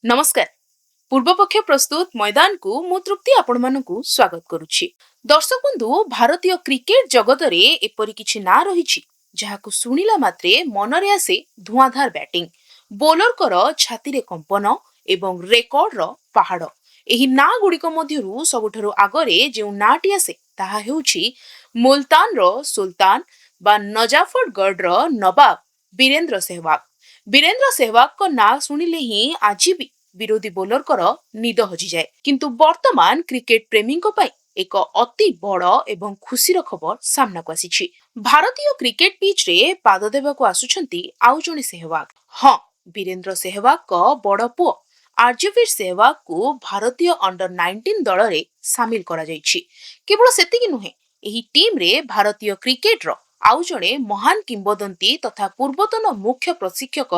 नमस्कार। पूर्वपक्ष प्रस्तुत मैदान को मु तृप्ति आपण मानकु स्वागत करुछि। दर्शक बंधु, भारतीय क्रिकेट जगत रे एपरि किछि ना रहिछि जहाकु सुनिला मात्रे मनरे आसे धुआंधार बैटिंग, बोलर कर छाती रे कंपन एवं रेकर्ड रो पहाड़। एही ना गुड़िक मध्यरु सबुठारु आगरे जेउ नाटी आसे ताहा हेउछि मुल्तान रो सुल्तान बा नजाफरगढ़ रो नवाब वीरेंद्र सहवाग। वीरेंद्र सहवाग को ना सुनिले ही आज भी विरोधी बोलर कर निद हजि जाए। किंतु वर्तमान क्रिकेट प्रेमी एक अति बड़ एवं खुशीर खबर सामना को आसीछि। भारतीय क्रिकेट पिच रे पाद देबाकू आसुछंती आउ जणे सहवाग। हाँ, वीरेंद्र सहवाग को बड़ पुओ आर्यवीर सहवाग को भारतीय अंडर 19 दल रे सामिल करा जायछि। केवल सेतिकी नुहे, एही टीम रे भारतीय क्रिकेट रो आउ जणे महान किंबदंती तथा पूर्वतन मुख्य प्रशिक्षक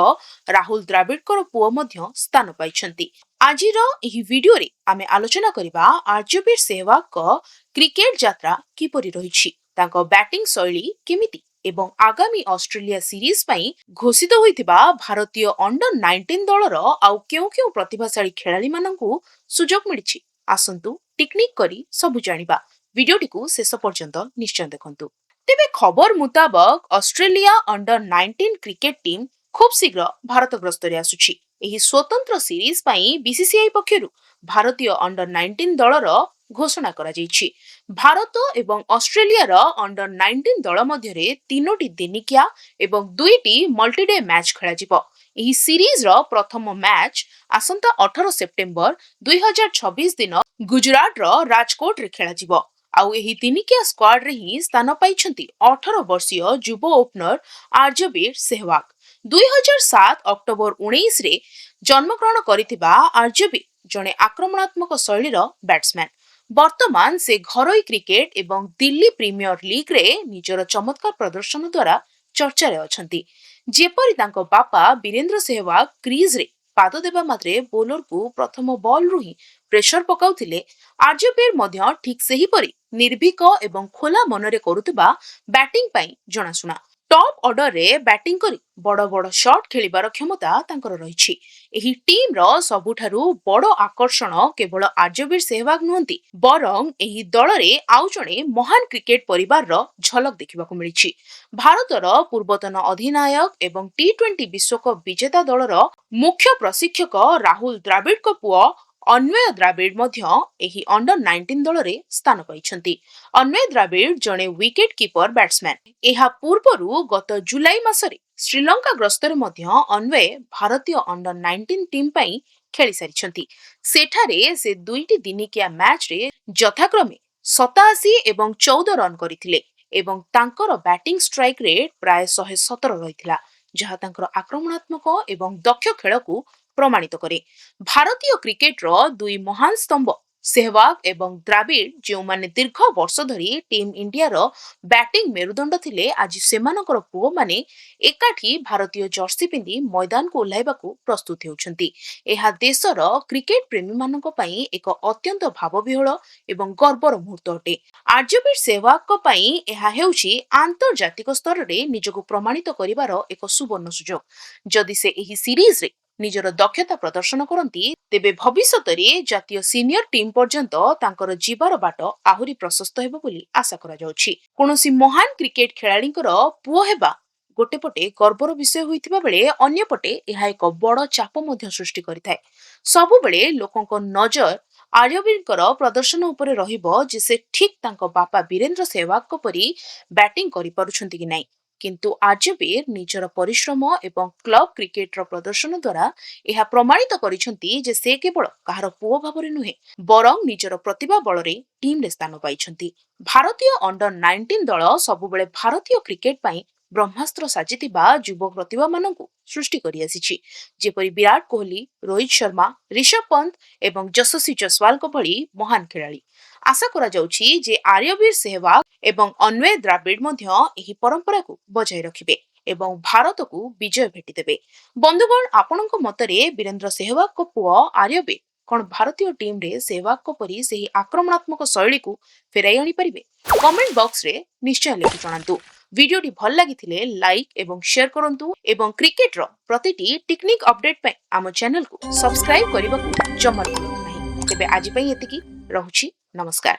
राहुल द्राविडकर पुओ मध्य स्थान पाइछंती। आजिर एही वीडियो रे आमे आलोचना करिबा आर्यवीर सहवाग को क्रिकेट यात्रा किपरि रहिछि, तांको बैटिंग शैली केमिति एवं आगामी ऑस्ट्रेलिया सीरीज पई घोषित होइतिबा भारतीय अंडर 19 दलर आउ केउ केउ प्रतिभाशाली खेलाड़ी माननकु सुजोग मिलिछि। आसंतु टेक्निक करी सबु जानिबा। वीडियोटी को शेष पर्यंत निश्चय देखंतु। तेबे खबर मुताबक ऑस्ट्रेलिया अंडर 19 क्रिकेट टीम खूब शीघ्र भारत ग्रस्तरे आसुछि। एही स्वतंत्र सीरीज पई बीसीसीआई पक्षरु भारतीय अंडर 19 दलर घोषणा करा जायछि। भारत एवं ऑस्ट्रेलिया रो अंडर 19 दल मध्यरे 3टी दिनिकिया एवं 2टी मल्टीडे मैच खेला जिवो। एही सीरीज रो प्रथम मैच आसंता 18 सेप्टेम्बर 2026 दिन गुजरात रो राजकोट रे खेला जिवो। आउ एही दिनिकिया स्क्वाड रे ही स्थान पाइछंती 18 वर्षीय युव ओपनर आर्यवीर सहवाग। 2007 अक्टोबर 19 रे जन्मग्रहण करिथिबा आर्यवीर जणे आक्रमणात्मक शैलीर बैट्समैन। वर्तमान से घरोई क्रिकेट एवं दिल्ली प्रीमियर लीग रे निजर चमत्कार प्रदर्शन द्वारा चर्चा रे अछंती। जेपरि तांको बापा वीरेंद्र सहवाग क्रीज रे पाद देबा मात्रे बोलर को प्रथम बॉल रु ही प्रेशर पकाउथिले, आर्यवीर मध्य ठीक सेही परि निर्भीक एवं खोला मनरे करुथिबा बैटिंग पई जणाशुना। टॉप ऑर्डर रे बैटिंग करी बड़ बड़ शॉट खेलिबार क्षमता तांकर रहिछि। एही टीम रो सबुठारु बड़ आकर्षण केवल आर्यवीर सहवाग नुहंती, बरং एही दल रे आउ जणे महान क्रिकेट परिवार रो झलक देखिबाकू मिलिछि। भारतर पूर्वतन अधिनायक एवं टी20 विश्वकप विजेता दल रो मुख्य प्रशिक्षक राहुल द्राविड को पुओ अन्वय द्राविड मध्य एही अंडर 19 दल रे स्थान पाइछंती। अन्वय द्राविड जणे विकेट कीपर बैट्समैन। एहा पूर्वरु गत जुलाई मासरे श्रीलंका ग्रस्तर मध्य अन्वय भारतीय अंडर 19 टीम पई खेली सारिछंती। सेठारे से 2टी दिनिकिया मैच रे यथाक्रमे 87 एवं 14 रन करिथिले एवं तांकर बैटिंग स्ट्राइक रेट प्राय 117 रहिथिला, जहा तांकर आक्रमणात्मक एवं दक्ष खेल को प्रमाणित करे। भारतीय क्रिकेट रो दुई महान स्तंभ सहवाग एवं द्राविड जो माने दीर्घ वर्ष धरी टीम इंडिया रो बैटिंग मेरुदंड थिले, आज सेमानकर पुओ माने एकाठी भारतीय जर्सी पिंदी मैदान को ओह्लाइबाकू प्रस्तुत हेउछंती। एहा देशर क्रिकेट प्रेमी मानक पई एक अत्यंत भावविह्वल एवं गर्वर मुहूर्त अटे। आर्यवीर सहवाग को पई एहा हेउछि आंतर्जातिक स्तर रे निजको प्रमाणित करिवार एक सुवर्ण सुजोग। जदि से एही सीरीज रे निजर दक्षता प्रदर्शन करती, तेबे भविष्यत रे जातीय सीनियर टीम पर्यंत तांकर जीवार बाट आहुरी प्रशस्त हेबो बोली आशा करा जाउछि। कोनोसी महान क्रिकेट खेलाड़ींकर पुओ हेबा गोटे पटे गर्वर विषय होइतिबा बेले अन्य पटे एहा एक बड़ चाप मध्य सृष्टि करिथाय। सबु बेले लोकंक नजर आर्यवीरकर प्रदर्शन उपरे रहिबो जे से ठीक तांको बापा वीरेंद्र सहवाग को परी बैटिंग करि पारुछंती कि नाही। किंतु आर्यवीर निजर परिश्रम एवं क्लब क्रिकेट रो प्रदर्शन द्वारा एहा प्रमाणित करिसंती जे से केवल कहार पुओ भाबरे नुहे, बरং निजर प्रतिभा बल रे टीम रे स्थान पाइछंती। भारतीय अंडर 19 दल सबु बेले भारतीय क्रिकेट पई ब्रह्मास्त्र साजितिबा युव प्रतिभा मानकु सृष्टि करि आसिछि, जेपरि विराट कोहली, रोहित शर्मा, ऋषभ पंत एवं यशस्वी जसवाल को भली महान खेलाड़ी। आशा करा जाउछि जे आर्यवीर सहवाग एवं अन्वय द्राविड मध्य एही परंपरा को बजाय रखिबे एवं भारत को विजय भेटी देबे। बंधुगण, आपनक मतरे वीरेंद्र सहवाग को पुओ आर्यवीर कोन भारतीय टीम रे सहवाग को परी सेही आक्रमणात्मक शैली को फेराई आनी परिबे? कमेंट बॉक्स रे निश्चय लिखि जणांतु। भिडियोटी भल लागिथिले लाइक एवं शेयर करंतु एवं क्रिकेट रो प्रतिटी टेक्निक अपडेट पे आम चैनल को सब्सक्राइब करबाकू जमा भूलंतु नहीं। तेबे आज पई एतिकी रहुछि। नमस्कार।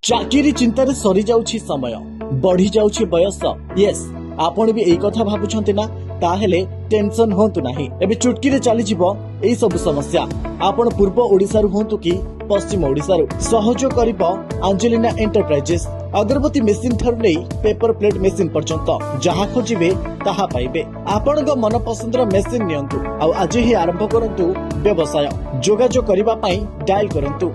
चाकरी चिंतार सरी जाउछि समय बढ़ी जाउछि बयस। यस आपण भी एई कथा भाबुछंती ना ताहेले टेंशन होंतु नाही। एबे चुटकी रे चली जीवो एई सब समस्या। आपण पूर्व ओडिसा रु होंतु कि पश्चिम ओडिसा रु सहयोग करिबो एंजेलिना एंटरप्राइजेस। अगरबत्ती मेसिन ठर नै पेपर प्लेट मेसिन पर्यंत जहा खोजिबे ताहा पाइबे। आपण को मन पसंदर मेसिन नियंतु आ आज ही आरंभ करंतु व्यवसाय। जोगाजोग करिबा पई डायल करंतु